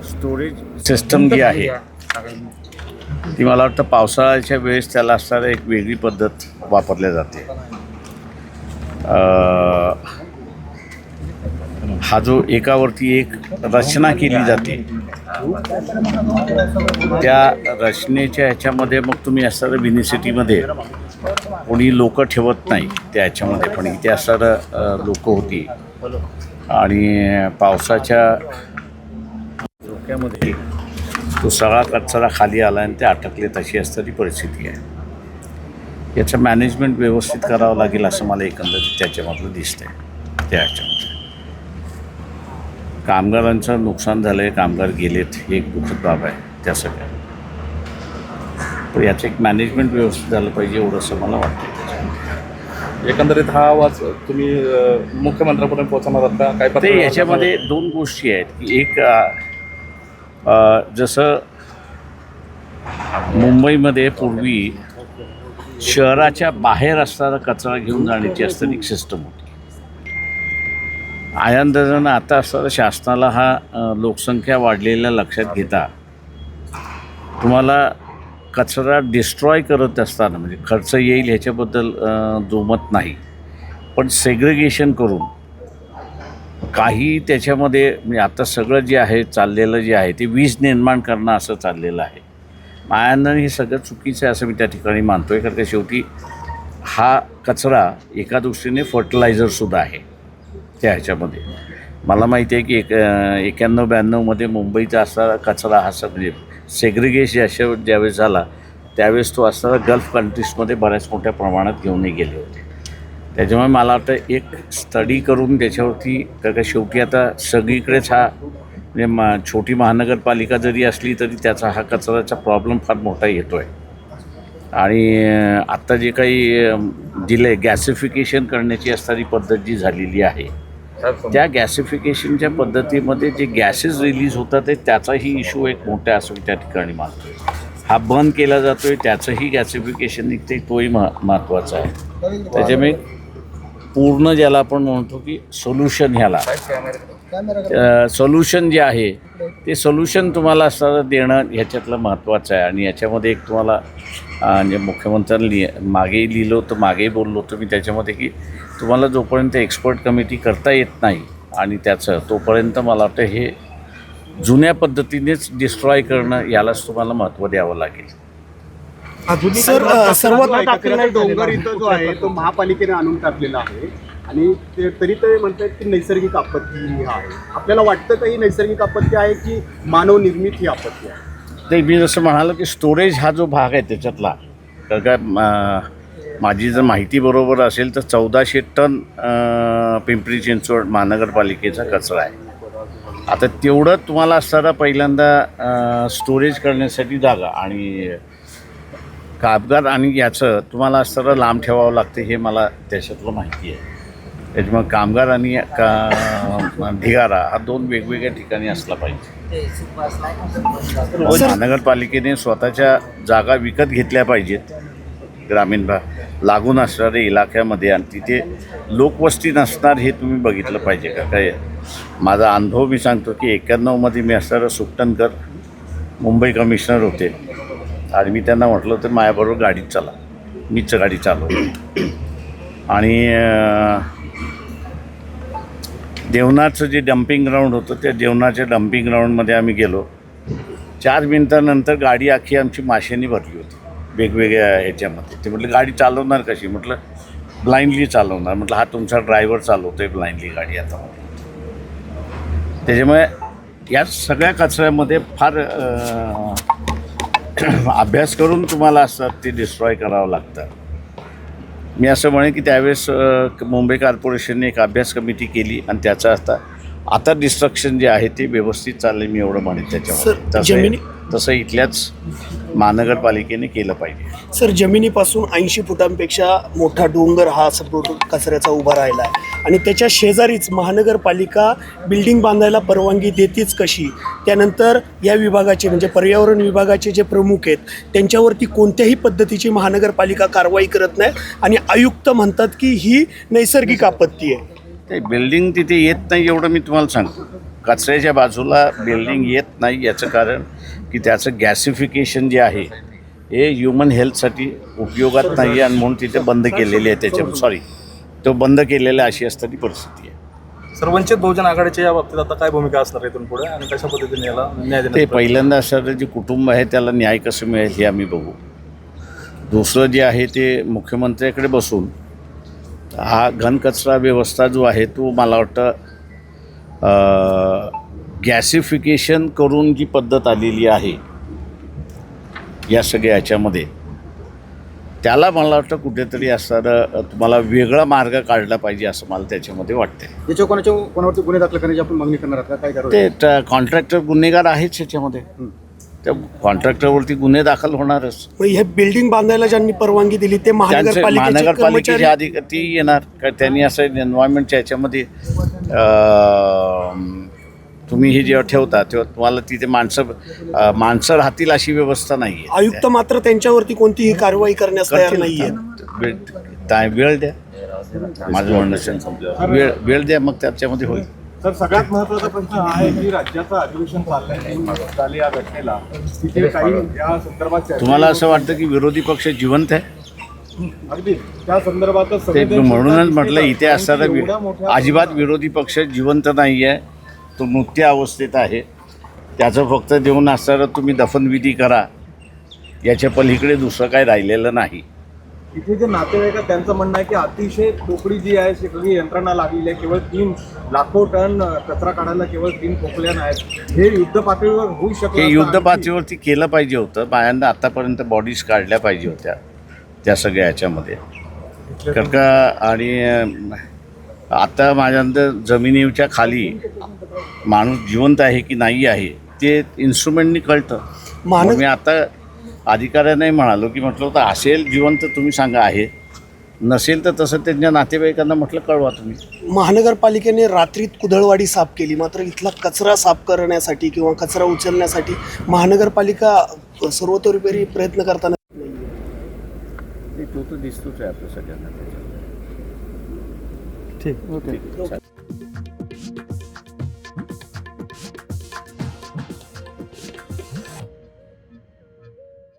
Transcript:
Storage system जी आहे ती मला वाटतं पावसाळ्याच्या वेळेस त्याला असणारी एक वेगळी पद्धत वापरल्या जाते. हा जो एकावरती एक रचना केली जाते त्या रचनेच्या ह्याच्यामध्ये मग तुम्ही असणारं विनिसिटीमध्ये कोणी लोक ठेवत नाही त्या ह्याच्यामध्ये, पण इथे असणारं लोक होती आणि पावसाच्या धोक्यामध्ये तो सगळा कचरा खाली आला आणि ते अटकले, तशी असणारी परिस्थिती आहे. याचं मॅनेजमेंट व्यवस्थित करावं लागेल असं मला एकंदरीत त्याच्यामधलं दिसतंय. त्या ह्याच्यामध्ये कामगारांचं नुकसान झालं आहे, कामगार गेलेत, हे एक दुःखद बाब आहे त्या सगळ्या. पण याचं एक मॅनेजमेंट व्यवस्थित झालं पाहिजे एवढंसं मला वाटतं. एकंदरीत हा आवाज तुम्ही मुख्यमंत्र्यांपर्यंत पोहोचवणार आहात का? काय ते याच्यामध्ये दोन गोष्टी आहेत की एक जसं मुंबईमध्ये पूर्वी शहराच्या बाहेर असणारा कचरा घेऊन जाण्याची असणारी एक सिस्टम होती. आयांदाजानं आता असणारा शासनाला हा लोकसंख्या वाढलेल्या लक्षात घेता तुम्हाला कचरा डिस्ट्रॉय करत असताना म्हणजे खर्च येईल ह्याच्याबद्दल जोमत नाही, पण सेग्रिगेशन करून काही त्याच्यामध्ये म्हणजे आता सगळं जे आहे चाललेलं जे आहे ते वीज निर्माण करणं असं चाललेलं आहे. मायानं हे सगळं चुकीचं आहे असं मी त्या ठिकाणी मानतो आहे, कारण का शेवटी हा कचरा एका दृष्टीने फर्टिलायझरसुद्धा आहे त्या ह्याच्यामध्ये. मला माहिती आहे की 91-92मध्ये मुंबईचा असणारा कचरा हा म्हणजे सेग्रिगेशन अशा ज्यावेळेस झाला त्यावेळेस तो असणारा गल्फ कंट्रीजमध्ये बऱ्याच मोठ्या प्रमाणात घेऊनही गेले होते. त्याच्यामुळे मला वाटतं एक स्टडी करून त्याच्यावरती का शेवटी आता सगळीकडेच हा म्हणजे छोटी महानगरपालिका जरी असली तरी त्याचा हा कचऱ्याचा प्रॉब्लेम फार मोठा येतो आहे. आणि आत्ता जे काही दिले गॅसिफिकेशन करण्याची असणारी पद्धत जी झालेली आहे त्या गॅसिफिकेशनच्या पद्धतीमध्ये जे गॅसेस रिलीज होतात आहे त्याचाही इश्यू एक मोठा असं मी त्या ठिकाणी मानतो आहे. हा बंद केला जातो आहे त्याचंही गॅसिफिकेशन निघते, तोही महत्त्वाचा आहे. त्याच्यामुळे पूर्ण ज्याला आपण म्हणतो की सोल्युशन ह्याला सोल्युशन जे आहे ते सोल्युशन तुम्हाला असं देणं ह्याच्यातलं महत्त्वाचं आहे. आणि याच्यामध्ये एक तुम्हाला म्हणजे मुख्यमंत्र्यांनी मागेही लिहिलं होतं, मागेही बोललो होतो मी त्याच्यामध्ये की तुम्हाला जोपर्यंत एक्सपर्ट कमिटी करता येत नाही आणि त्याचं तोपर्यंत मला वाटतं हे जुन्या पद्धतीनेच डिस्ट्रॉय करणं यालाच तुम्हाला महत्त्व द्यावं लागेल. सर सर्वात डोंगर इथं जो आहे तो महापालिकेने आणून टाकलेला आहे आणि तरी ते म्हणतात की नैसर्गिक आपत्ती ही आहे. आपल्याला वाटतं का ही नैसर्गिक आपत्ती आहे की मानव निर्मित ही आपत्ती आहे? ते मी जसं म्हणालो की स्टोरेज हा जो भाग आहे त्याच्यातला तर काय माझी जर माहिती बरोबर असेल तर 1400 टन पिंपरी चिंचवड महानगरपालिकेचा कचरा आहे. आता तेवढं तुम्हाला असताना पहिल्यांदा स्टोरेज करण्यासाठी जागा आणि कामगार आणि याचं तुम्हाला असताना लांब ठेवावं लागतं हे मला त्याच्यातलं माहिती आहे. त्याच्यामुळे कामगार आणि ढिगारा हा दोन वेगवेगळ्या ठिकाणी असला पाहिजे. महानगरपालिकेने स्वतःच्या जागा विकत घेतल्या पाहिजेत ग्रामीण भाग लागून असणाऱ्या इलाक्यामध्ये आणि तिथे लोकवस्ती नसणार हे तुम्ही बघितलं पाहिजे का. काय माझा अनुभव मी सांगतो की 91मध्ये मी असणारं सुट्टणकर मुंबई कमिशनर होते आणि मी त्यांना म्हटलं तर माझ्याबरोबर गाडीत चला, मीच गाडी चालवली आणि देवनाचं जे डम्पिंग ग्राउंड होतं त्या देवनाच्या डम्पिंग ग्राउंडमध्ये आम्ही गेलो. 4 मिनिटानंतर गाडी अख्खी आमची माशांनी भरली होती वेगवेगळ्या ह्याच्यामध्ये. ते म्हटलं गाडी चालवणार कशी? म्हटलं ब्लाइंडली चालवणार. म्हटलं हा तुमचा ड्रायव्हर चालवतो आहे ब्लाइंडली गाडी आता. त्याच्यामुळे या सगळ्या कचऱ्यामध्ये फार अभ्यास करून तुम्हाला असतात ते डिस्ट्रॉय करावं लागतं. मी असं म्हणेन की त्यावेळेस मुंबई कॉर्पोरेशनने एक अभ्यास कमिटी केली आणि त्याचा आता डिस्ट्रक्शन जे आहे ते व्यवस्थित चालले मी एवढं म्हणेन त्याच्यामध्ये. तसं इथल्याच महानगरपालिकेने केलं पाहिजे. सर जमिनीपासून 80 फुटांपेक्षा मोठा डोंगर हा सपोर्ट कचऱ्याचा उभा राहिला आहे आणि त्याच्या शेजारीच महानगरपालिका बिल्डिंग बांधायला परवानगी देतीच कशी? त्यानंतर या विभागाचे म्हणजे पर्यावरण विभागाचे जे प्रमुख आहेत त्यांच्यावरती कोणत्याही पद्धतीची महानगरपालिका कारवाई करत नाही आणि आयुक्त म्हणतात की ही नैसर्गिक आपत्ती आहे. ते बिल्डिंग तिथे येत नाही एवढं मी तुम्हाला सांगतो. कचऱ्याच्या बाजूला बिल्डिंग येत नाही याचं कारण की त्याचं गॅसिफिकेशन जे आहे हे ह्युमन हेल्थसाठी उपयोगात नाही आहे आणि म्हणून तिथे बंद केलेले आहे. त्याच्या तो बंद केलेला अशी असताना परिस्थिती आहे. सर्वंचित बहुजन आघाडीच्या या बाबतीत आता काय भूमिका असणार इथून पुढे आणि कशा पद्धतीने याला न्याय ते देण्यात पहिल्यांदा असणारं जे कुटुंब आहे त्याला न्याय कसं मिळेल हे आम्ही बघू. दुसरं जे आहे ते मुख्यमंत्र्याकडे बसून हा घनकचरा व्यवस्था जो आहे तो मला वाटतं गॅसिफिकेशन करून जी पद्धत आलेली आहे या सगळ्या ह्याच्यामध्ये त्याला मला वाटतं कुठेतरी असणारं तुम्हाला वेगळा मार्ग काढला पाहिजे असं मला त्याच्यामध्ये वाटते. याच्यावर कोणावरती गुन्हे दाखल करण्याची आपण मागणी करणार आहात का? काय ते कॉन्ट्रॅक्टर गुन्हेगार आहेच याच्यामध्ये. त्या कॉन्ट्रॅक्टरवरती गुन्हे दाखल होणारच. मग हे बिल्डिंग बांधायला ज्यांनी परवानगी दिली ते त्यांचे महानगरपालिकेचे कर्मचारी अधिकारी ती येणार का त्यांनी असं एन्व्हायरमेंटच्या ह्याच्यामध्ये तुम्ही हे जेव्हा ठेवता तेव्हा तुम्हाला तिथे माणसं राहतील अशी व्यवस्था नाही आहे. आयुक्त मात्र त्यांच्यावरती कोणतीही कारवाई करण्यास तयार नाहीये. वेळ द्या माझं म्हणणं वेळ द्या मग त्याच्यामध्ये होईल. तर सगळ्यात महत्त्वाचा प्रश्न हा आहे की राज्याचं अधिवेशन चाललंय 3 दिवस झाले या घटनेला. तिथे काही या संदर्भात चर्चा- तुम्हाला असं वाटतं की विरोधी पक्ष जिवंत आहे? अगदी त्या संदर्भातच ते संवेदनशीलता म्हणूनच दिसते म्हटलं का? इथे कारण असणारा की एवढ्या मोठ्या- अजिबात विरोधी पक्ष जिवंत नाही आहे. तो मृत्यू अवस्थेत आहे. त्याचं फक्त देऊन असणारं तुम्ही दफनविधी करा याच्या पलीकडे दुसरं काही राहिलेलं नाही. इथे जे नातेवाईक आहेत त्यांचं म्हणणं आहे की अतिशय पोकळी जी आहे सगळी यंत्रणा लागलेली आहे. केवळ 3 लाखो टन कचरा काढायला केवळ 3 पोकळ्या नाहीत. हे युद्ध पातळीवर होऊ शकतं. हे युद्ध पातळीवरती केलं पाहिजे होतं. बायांना आतापर्यंत बॉडीज काढल्या पाहिजे होत्या त्या सगळ्या ह्याच्यामध्ये. कारण का आणि आता माझ्यानंतर जमिनीच्या खाली माणूस जिवंत आहे की नाही आहे ते इन्स्ट्रुमेंटनी कळतं. मग मी आता अधिकाऱ्यांनाही म्हणालो की म्हटलं होतं असेल जिवंत तुम्ही सांगा आहे, नसेल तर तसं त्यांच्या नातेवाईकांना म्हटलं कळवा तुम्ही. महानगरपालिकेने रात्रीत कुदळवाडी साफ केली, मात्र इथला कचरा साफ करण्यासाठी किंवा कचरा उचलण्यासाठी महानगरपालिका सर्वतोपरी प्रयत्न करताना तो तर दिसतोच आहे आपल्या सगळ्यांना त्याच्यामध्ये. ठीक. ठीक.